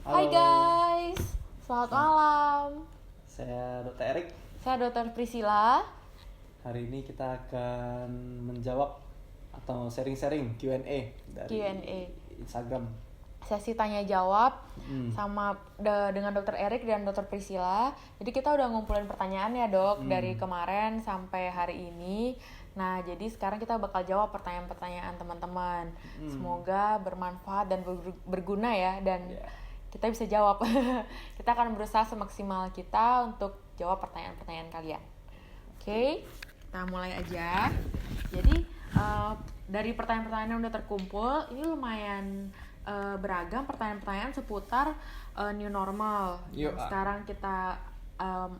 Hai Halo, guys, selamat malam. saya Dr. Erik. Saya Dr. Priscilla. Hari ini kita akan menjawab atau sharing-sharing Q&A dari Q&A. Instagram. Sesi tanya jawab dengan Dr. Erik dan Dr. Priscilla. Jadi kita udah ngumpulin pertanyaan ya dok dari kemarin sampai hari ini. Nah jadi sekarang kita bakal jawab pertanyaan-pertanyaan teman-teman. Semoga bermanfaat dan berguna ya dan kita bisa jawab. Kita akan berusaha semaksimal kita untuk jawab pertanyaan-pertanyaan kalian. Oke, kita mulai aja. Jadi dari pertanyaan-pertanyaan yang udah terkumpul, ini lumayan beragam pertanyaan-pertanyaan seputar new normal. Yuk, Sekarang kita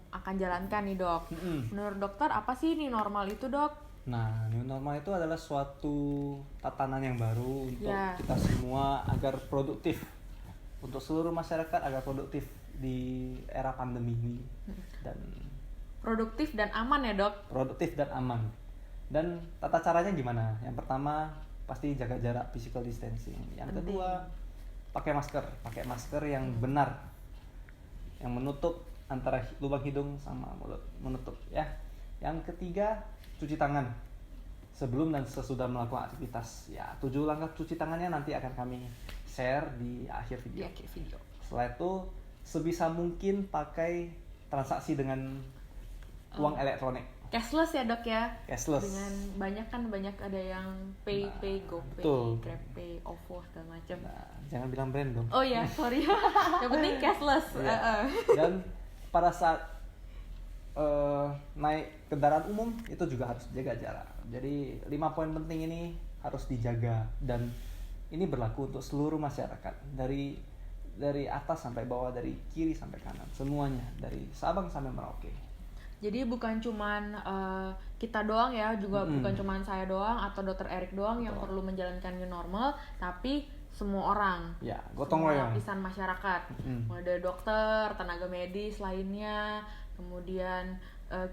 akan jalankan nih dok. Menurut dokter apa sih new normal itu dok? Nah, new normal itu adalah suatu tatanan yang baru untuk kita semua agar produktif. Untuk seluruh masyarakat agar produktif di era pandemi ini. Dan produktif dan aman ya dok? Produktif dan aman. Dan tata caranya gimana? Yang pertama pasti jaga jarak, physical distancing. Yang kedua pakai masker yang benar, yang menutup antara lubang hidung sama mulut, menutup ya. Yang ketiga cuci tangan sebelum dan sesudah melakukan aktivitas. Ya, 7 langkah cuci tangannya nanti akan kami share di akhir video. Setelah itu sebisa mungkin pakai transaksi dengan uang elektronik. Cashless ya dok ya? Cashless. Dengan banyak ada yang pay, GoPay, GrabPay, OVO segala macam. Nah, jangan bilang brand dong. Oh ya, sorry. Yang penting cashless. Dan pada saat naik kendaraan umum itu juga harus jaga jarak. Jadi 5 poin penting ini harus dijaga dan ini berlaku untuk seluruh masyarakat dari atas sampai bawah, dari kiri sampai kanan, semuanya dari Sabang sampai Merauke. Jadi bukan cuman kita doang ya, juga bukan cuman saya doang atau Dr. Erik doang yang perlu menjalankan new normal, tapi semua orang. Ya, gotong royong. Lapisan masyarakat, mulai dari dokter, tenaga medis lainnya, kemudian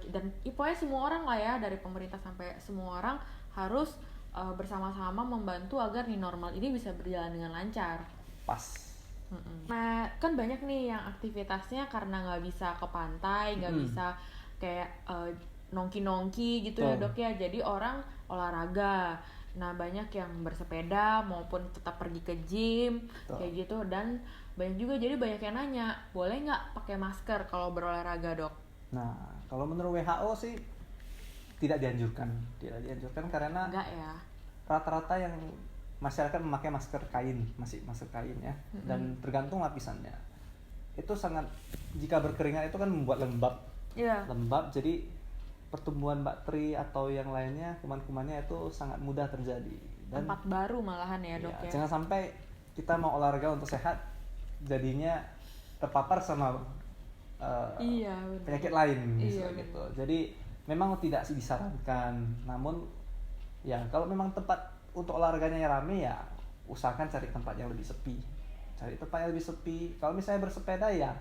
dan pokoknya semua orang lah ya, dari pemerintah sampai semua orang harus bersama-sama membantu agar new normal ini bisa berjalan dengan lancar. Pas. Nah, kan banyak nih yang aktivitasnya karena nggak bisa ke pantai, nggak bisa kayak nongki-nongki gitu ya dok ya. Jadi orang olahraga. Nah banyak yang bersepeda maupun tetap pergi ke gym kayak gitu. Dan banyak juga jadi banyak yang nanya, boleh nggak pakai masker kalau berolahraga dok? Nah kalau menurut WHO sih tidak dianjurkan karena enggak ya, rata-rata yang masyarakat memakai masker kain, masih masker kain ya, dan tergantung lapisannya. Itu sangat, jika berkeringat itu kan membuat lembab, jadi pertumbuhan bakteri atau yang lainnya, kuman-kumannya itu sangat mudah terjadi. Dan tempat baru malahan ya dok ya. Jangan sampai kita mau olahraga untuk sehat, jadinya terpapar sama penyakit lain misalnya gitu. Jadi memang tidak disarankan, namun ya kalau memang tempat untuk olahraganya yang rame ya usahakan cari tempat yang lebih sepi. Kalau misalnya bersepeda ya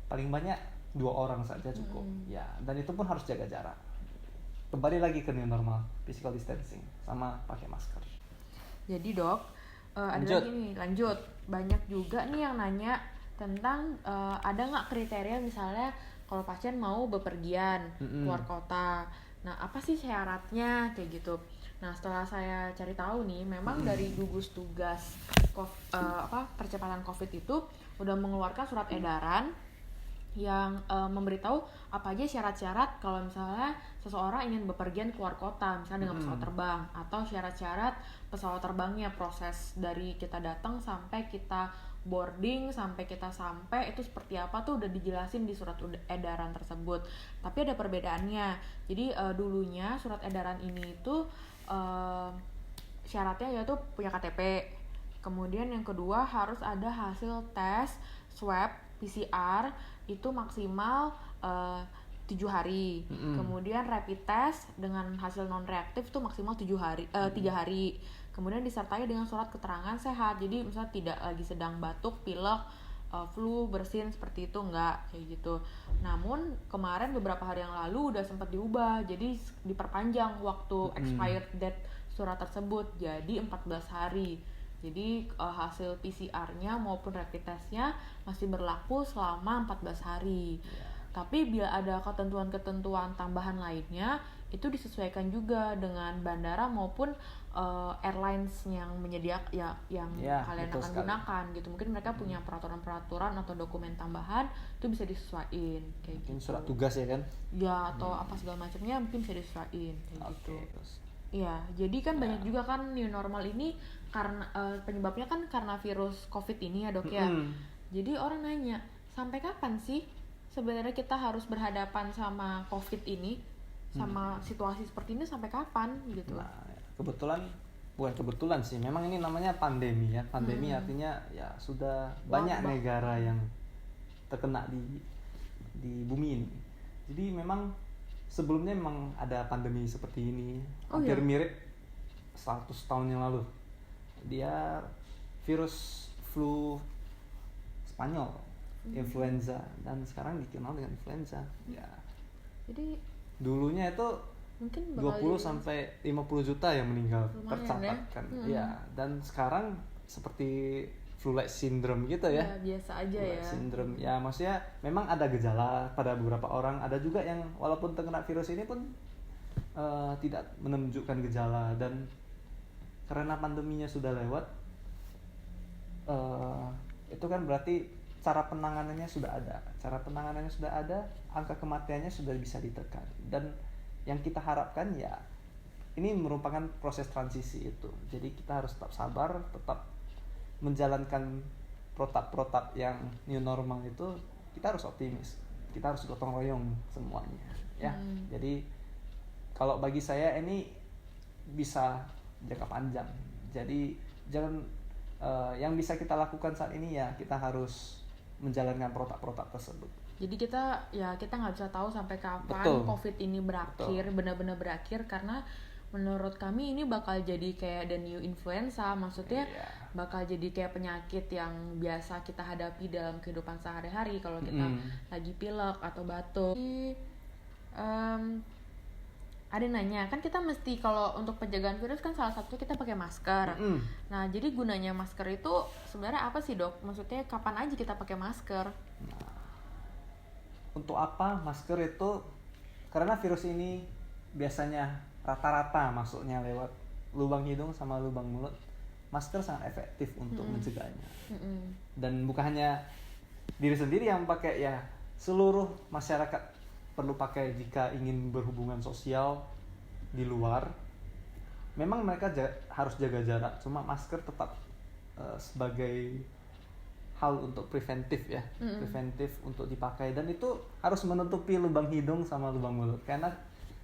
paling banyak 2 orang saja cukup. Ya, dan itu pun harus jaga jarak. Kembali lagi ke new normal, physical distancing sama pakai masker. Jadi dok, ada lagi nih, lanjut. Banyak juga nih yang nanya tentang ada nggak kriteria misalnya kalau pasien mau bepergian keluar kota. Nah, apa sih syaratnya kayak gitu? Nah, setelah saya cari tahu nih, memang dari gugus tugas percepatan COVID itu udah mengeluarkan surat edaran yang memberitahu apa aja syarat-syarat kalau misalnya seseorang ingin bepergian keluar kota, misalnya dengan pesawat terbang, atau syarat-syarat pesawat terbangnya, proses dari kita datang sampai kita boarding sampai kita sampai itu seperti apa tuh udah dijelasin di surat edaran tersebut. Tapi ada perbedaannya. Jadi dulunya surat edaran ini itu syaratnya yaitu punya KTP. Kemudian yang kedua harus ada hasil tes swab PCR itu maksimal 7 hari. Kemudian rapid test dengan hasil non reaktif itu maksimal 3 hari. Kemudian disertai dengan surat keterangan sehat. Jadi misalnya tidak lagi sedang batuk, pilek, flu, bersin seperti itu, enggak kayak gitu. Namun kemarin beberapa hari yang lalu udah sempat diubah. Jadi diperpanjang waktu expired date surat tersebut jadi 14 hari. Jadi hasil PCR-nya maupun rapid test-nya masih berlaku selama 14 hari. Tapi bila ada ketentuan-ketentuan tambahan lainnya, itu disesuaikan juga dengan bandara maupun airlines yang menyediakan yang kalian akan gunakan gitu. Mungkin mereka punya peraturan-peraturan atau dokumen tambahan, itu bisa disesuaikan kayak mungkin gitu. Surat tugas ya kan? Ya, atau apa segala macamnya mungkin bisa disesuaikan kayak gitu. Iya, jadi kan banyak juga kan new normal ini karena penyebabnya kan karena virus COVID ini ya, Dok ya. Jadi orang nanya, sampai kapan sih sebenarnya kita harus berhadapan sama COVID ini, sama situasi seperti ini sampai kapan gitu? Nah, bukan kebetulan sih, memang ini namanya pandemi ya. Pandemi artinya ya sudah banyak negara yang terkena di bumi ini. Jadi memang sebelumnya memang ada pandemi seperti ini, hampir mirip 100 tahun yang lalu. Dia virus flu Spanyol, influenza, dan sekarang dikenal dengan influenza. Ya. Jadi dulunya itu mungkin 20 sampai 50 juta yang meninggal tercatat kan. Ya, dan sekarang seperti flu-like syndrome gitu ya. Biasa aja flu-like syndrome. Ya, maksudnya memang ada gejala pada beberapa orang, ada juga yang walaupun terkena virus ini pun tidak menunjukkan gejala, dan karena pandeminya sudah lewat, itu kan berarti cara penanganannya sudah ada, angka kematiannya sudah bisa ditekan, dan yang kita harapkan ya ini merupakan proses transisi itu. Jadi kita harus tetap sabar, tetap menjalankan protap-protap yang new normal itu. Kita harus optimis, kita harus gotong royong semuanya ya. Jadi kalau bagi saya ini bisa jangka panjang. Jadi jangan yang bisa kita lakukan saat ini ya kita harus menjalankan protap-protap tersebut. Jadi kita nggak bisa tahu sampai kapan COVID ini berakhir, benar-benar berakhir, karena menurut kami ini bakal jadi kayak the new influenza, maksudnya bakal jadi kayak penyakit yang biasa kita hadapi dalam kehidupan sehari-hari kalau kita lagi pilek atau batuk. Jadi, ada nanya, kan kita mesti kalau untuk penjagaan virus kan salah satunya kita pakai masker. Nah, jadi gunanya masker itu sebenarnya apa sih, Dok? Maksudnya kapan aja kita pakai masker? Nah, untuk apa masker itu? Karena virus ini biasanya rata-rata masuknya lewat lubang hidung sama lubang mulut. Masker sangat efektif untuk mencegahnya. Dan bukan hanya diri sendiri yang pakai, ya seluruh masyarakat perlu pakai jika ingin berhubungan sosial di luar. Memang mereka harus jaga jarak, cuma masker tetap sebagai hal untuk preventif ya, preventif untuk dipakai, dan itu harus menutupi lubang hidung sama lubang mulut, karena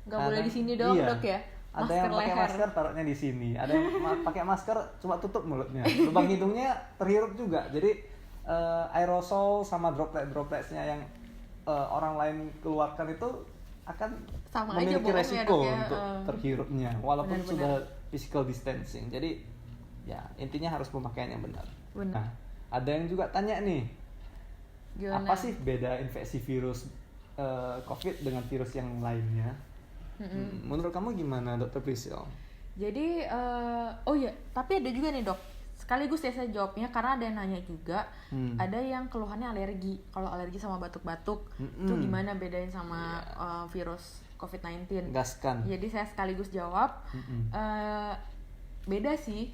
nggak boleh di sini dong, Dok ya. Ada yang pakai masker taruhnya di sini, ada yang pakai masker cuma tutup mulutnya, lubang hidungnya terhirup juga. Jadi aerosol sama dropletnya yang orang lain keluarkan itu akan sama memiliki aja resiko ya, untuk terhirupnya, walaupun benar-benar sudah physical distancing. Jadi ya intinya harus pemakaian yang benar. Nah, ada yang juga tanya nih, apa sih beda infeksi virus COVID dengan virus yang lainnya? Menurut kamu gimana, Dr. Priscil? Jadi, tapi ada juga nih, Dok. Sekaligus ya saya jawabnya, karena ada yang nanya juga. Ada yang keluhannya alergi. Kalau alergi sama batuk-batuk, itu gimana bedain sama virus COVID-19? Gaskan. Jadi saya sekaligus jawab. Beda sih.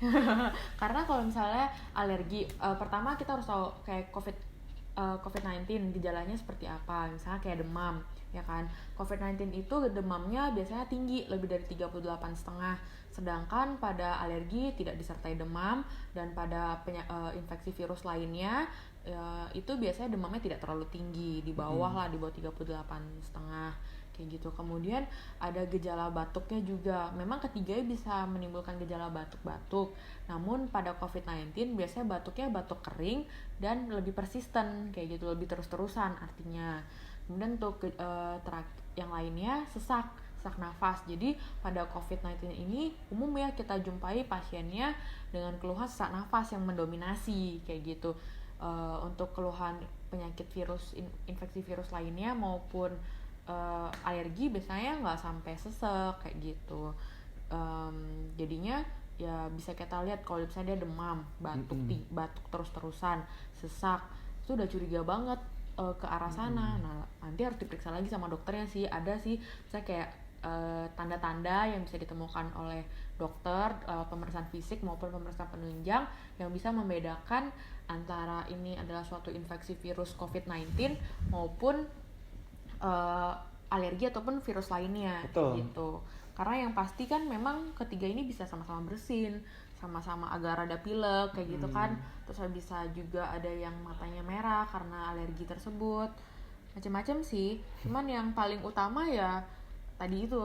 Karena kalau misalnya alergi, pertama kita harus tahu kayak COVID-19 gejalanya seperti apa. Misalnya kayak demam, ya kan. COVID-19 itu demamnya biasanya tinggi, lebih dari 38,5. Sedangkan pada alergi tidak disertai demam, dan pada infeksi virus lainnya itu biasanya demamnya tidak terlalu tinggi, di bawah lah, di bawah 38,5 kayak gitu. Kemudian ada gejala batuknya juga. Memang ketiganya bisa menimbulkan gejala batuk-batuk. Namun pada COVID-19 biasanya batuknya batuk kering dan lebih persisten kayak gitu, lebih terus-terusan artinya. Kemudian untuk yang lainnya sesak nafas. Jadi pada COVID-19 ini umum ya kita jumpai pasiennya dengan keluhan sesak nafas yang mendominasi kayak gitu. Untuk keluhan penyakit virus, infeksi virus lainnya maupun alergi biasanya nggak sampai sesek kayak gitu. Jadinya ya bisa kita lihat kalau misalnya dia demam, batuk terus-terusan, sesak, itu udah curiga banget ke arah sana. Nah nanti harus diperiksa lagi sama dokternya sih. Ada sih misalnya kayak tanda-tanda yang bisa ditemukan oleh dokter, pemeriksaan fisik maupun pemeriksaan penunjang yang bisa membedakan antara ini adalah suatu infeksi virus COVID-19 maupun alergi ataupun virus lainnya. Betul. Gitu. Karena yang pasti kan memang ketiga ini bisa sama-sama bersin, sama-sama agak rada pilek kayak gitu kan. Terus bisa juga ada yang matanya merah karena alergi tersebut. Macam-macam sih. Cuman yang paling utama ya tadi itu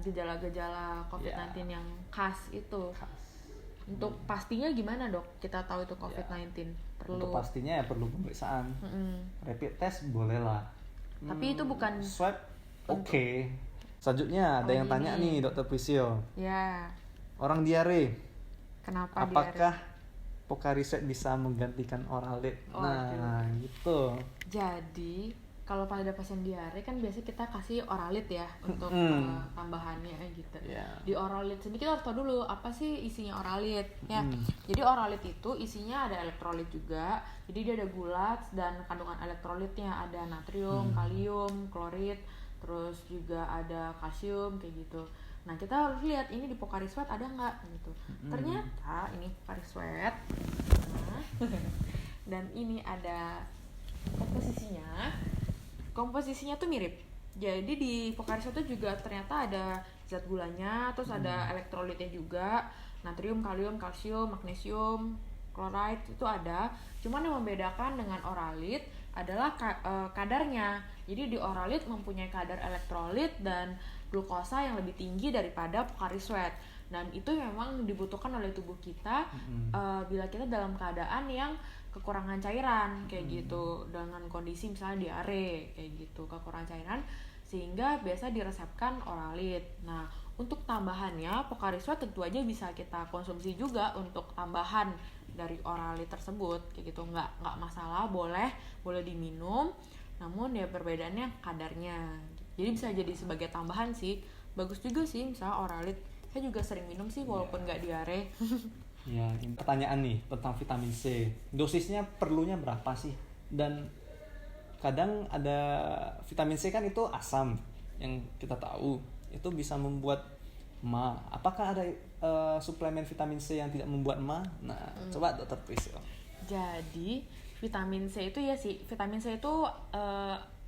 gejala-gejala COVID-19 yang khas itu. Untuk pastinya gimana dok? Kita tahu itu COVID-19 perlu. Untuk pastinya ya perlu pemeriksaan. Rapid test boleh lah. Tapi itu bukan swab. Oke. Selanjutnya ada yang tanya nih Dokter Priscil. Ya. Orang diare. Kenapa apakah Pocariset bisa menggantikan Oralit? Nah, gitu. Jadi kalau pada pasien diare kan biasanya kita kasih Oralit ya untuk tambahannya gitu. Di Oralit sendiri kita harus tahu dulu apa sih isinya Oralit ya. Jadi Oralit itu isinya ada elektrolit juga. Jadi dia ada gula dan kandungan elektrolitnya ada natrium, kalium, klorid, terus juga ada kalsium kayak gitu. Nah kita harus lihat ini di Pocari Sweat ada nggak gitu. Ternyata ini Pocari Sweat. Dan ini ada komposisinya tuh mirip. Jadi di Pocari Sweat tuh juga ternyata ada zat gulanya, terus ada elektrolitnya juga, natrium, kalium, kalsium, magnesium, chloride itu ada. Cuman yang membedakan dengan Oralit adalah kadarnya. Jadi di Oralit mempunyai kadar elektrolit dan glukosa yang lebih tinggi daripada Pocari Sweat. Dan itu memang dibutuhkan oleh tubuh kita bila kita dalam keadaan yang kekurangan cairan kayak gitu, dengan kondisi misalnya diare kayak gitu, kekurangan cairan, sehingga biasa diresepkan Oralit. Nah untuk tambahannya Pocari Sweat tentu aja bisa kita konsumsi juga untuk tambahan dari Oralit tersebut kayak gitu, nggak masalah, boleh diminum, namun ya perbedaannya kadarnya. Jadi bisa jadi sebagai tambahan sih, bagus juga sih misalnya Oralit. Saya juga sering minum sih walaupun nggak diare. Ya, ini pertanyaan nih tentang vitamin C. Dosisnya perlunya berapa sih? Dan kadang ada vitamin C kan itu asam yang kita tahu itu bisa membuat ma. Apakah ada suplemen vitamin C yang tidak membuat ma? Nah, coba Dokter Priscil. Jadi vitamin C itu ya sih, vitamin C itu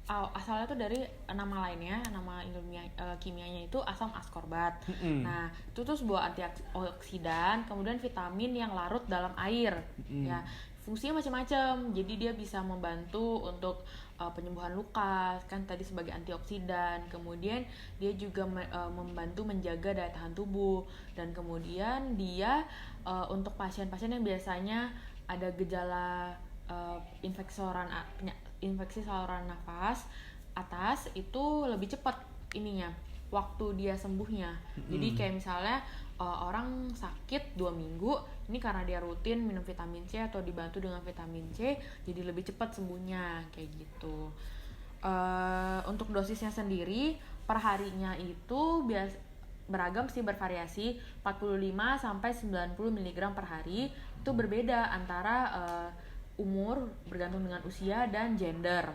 asalnya tuh dari nama lainnya, nama ilmiah kimianya itu asam askorbat. Nah itu tuh sebuah antioksidan, kemudian vitamin yang larut dalam air. Ya fungsinya macam-macam. Jadi dia bisa membantu untuk penyembuhan luka kan tadi sebagai antioksidan. Kemudian dia juga membantu menjaga daya tahan tubuh, dan kemudian dia untuk pasien-pasien yang biasanya ada gejala infeksi saluran nafas atas itu lebih cepat ininya waktu dia sembuhnya. Jadi kayak misalnya orang sakit 2 minggu, ini karena dia rutin minum vitamin C atau dibantu dengan vitamin C, jadi lebih cepat sembuhnya kayak gitu. Untuk dosisnya sendiri per harinya itu beragam sih, bervariasi 45 sampai 90 mg per hari. Itu berbeda antara umur, bergantung dengan usia dan gender.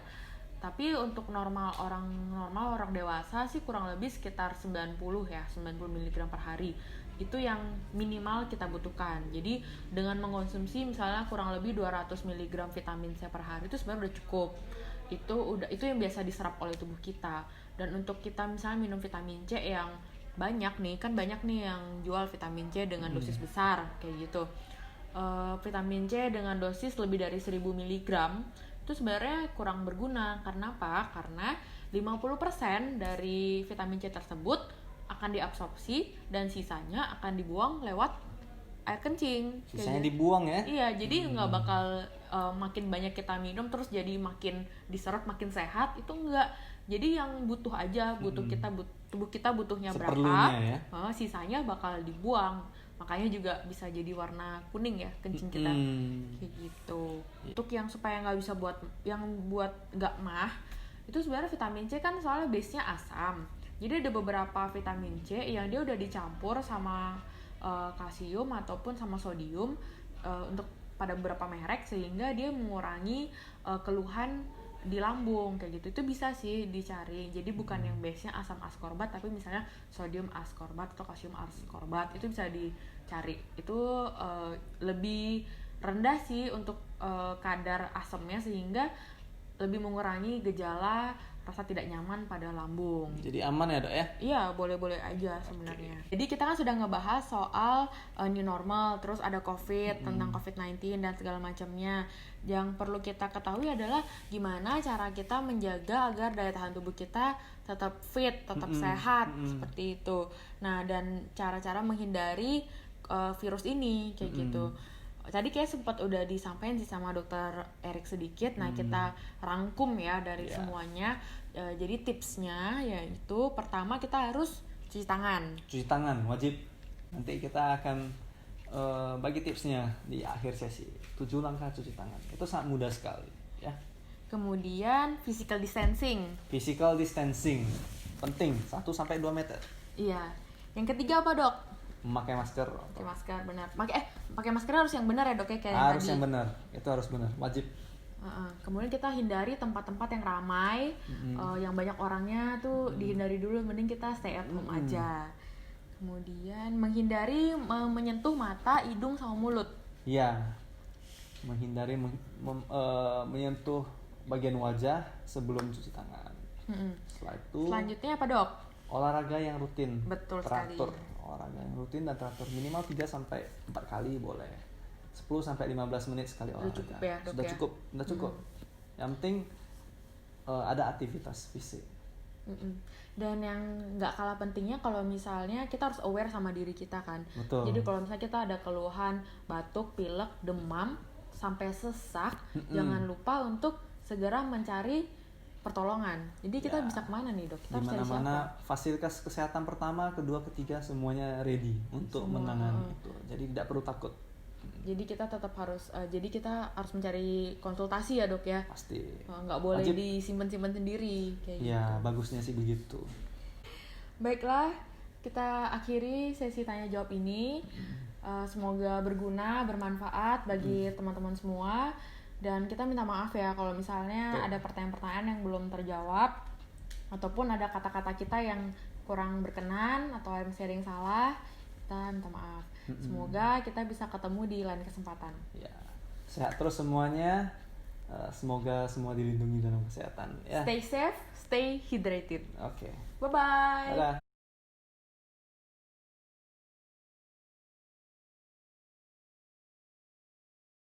Tapi untuk orang dewasa sih kurang lebih sekitar 90 mg per hari. Itu yang minimal kita butuhkan. Jadi dengan mengkonsumsi misalnya kurang lebih 200 mg vitamin C per hari itu sebenarnya udah cukup. Itu yang biasa diserap oleh tubuh kita. Dan untuk kita misalnya minum vitamin C yang banyak nih yang jual vitamin C dengan dosis besar kayak gitu. Vitamin C dengan dosis lebih dari 1000 mg itu sebenarnya kurang berguna. Karena apa? Karena 50% dari vitamin C tersebut akan diabsorpsi dan sisanya akan dibuang lewat air kencing. Sisanya dibuang ya? Iya, jadi nggak bakal makin banyak kita minum terus jadi makin diserap makin sehat, itu enggak. Jadi yang butuh aja, tubuh kita butuhnya berapa, ya? Sisanya bakal dibuang. Makanya juga bisa jadi warna kuning ya kencing kita kayak gitu. Untuk yang supaya nggak bisa buat nggak mah, itu sebenarnya vitamin C kan soalnya base nya asam. Jadi ada beberapa vitamin C yang dia udah dicampur sama kalsium ataupun sama sodium untuk pada beberapa merek, sehingga dia mengurangi keluhan di lambung kayak gitu. Itu bisa sih dicari. Jadi bukan yang base-nya asam ascorbat, tapi misalnya sodium ascorbat atau kalsium ascorbat, itu bisa dicari. Itu lebih rendah sih untuk kadar asamnya, sehingga lebih mengurangi gejala rasa tidak nyaman pada lambung. Jadi aman ya dok ya? Iya, boleh-boleh aja sebenarnya. Jadi kita kan sudah ngebahas soal new normal, terus ada COVID, tentang COVID-19 dan segala macamnya. Yang perlu kita ketahui adalah gimana cara kita menjaga agar daya tahan tubuh kita tetap fit, tetap sehat, seperti itu. Nah, dan cara-cara menghindari virus ini kayak gitu. Tadi kayak sempat udah disampaikan sih sama dokter Erik sedikit. Nah, kita rangkum ya dari semuanya. Jadi tipsnya yaitu pertama kita harus cuci tangan. Cuci tangan wajib. Nanti kita akan bagi tipsnya di akhir sesi. 7 langkah cuci tangan. Itu sangat mudah sekali ya. Kemudian physical distancing. Physical distancing penting 1-2 meter. Iya. Yang ketiga apa dok? Memakai masker. Pakai masker, benar. Pakai masker harus yang benar ya dok ya, kayak harus tadi. yang benar. Itu harus benar, wajib. Kemudian kita hindari tempat-tempat yang ramai, yang banyak orangnya tuh dihindari dulu. Mending kita stay at home aja. Kemudian menghindari menyentuh mata, hidung sama mulut. Iya. Menghindari menyentuh bagian wajah sebelum cuci tangan. Setelah itu. Selanjutnya apa dok? Olahraga yang rutin. Betul teratur. sekali. Olahraga yang rutin dan teratur, minimal 3-4 kali boleh. 10-15 menit sekali olahraga. Cukup ya, dok, Sudah cukup. Yang penting ada aktivitas fisik. Dan yang nggak kalah pentingnya, kalau misalnya kita harus aware sama diri kita kan. Betul. Jadi kalau misalnya kita ada keluhan batuk, pilek, demam sampai sesak, jangan lupa untuk segera mencari pertolongan. Jadi kita bisa kemana nih dok? Kita harus cari Dimana-mana siapa? fasilitas kesehatan pertama, kedua, ketiga semuanya ready untuk menangani itu. Jadi tidak perlu takut. Jadi kita tetap harus, mencari konsultasi ya dok ya. Pasti. Nggak boleh Wajib. disimpan-simpan sendiri kayak gitu. Ya bagusnya sih begitu. Baiklah, kita akhiri sesi tanya jawab ini. Semoga berguna, bermanfaat bagi teman-teman semua. Dan kita minta maaf ya kalau misalnya ada pertanyaan-pertanyaan yang belum terjawab, ataupun ada kata-kata kita yang kurang berkenan atau sharing salah, kita minta maaf. Semoga kita bisa ketemu di lain kesempatan. Ya, sehat terus semuanya. Semoga semua dilindungi dalam kesehatan. Ya. Stay safe, stay hydrated. Oke. Bye-bye. Dadah.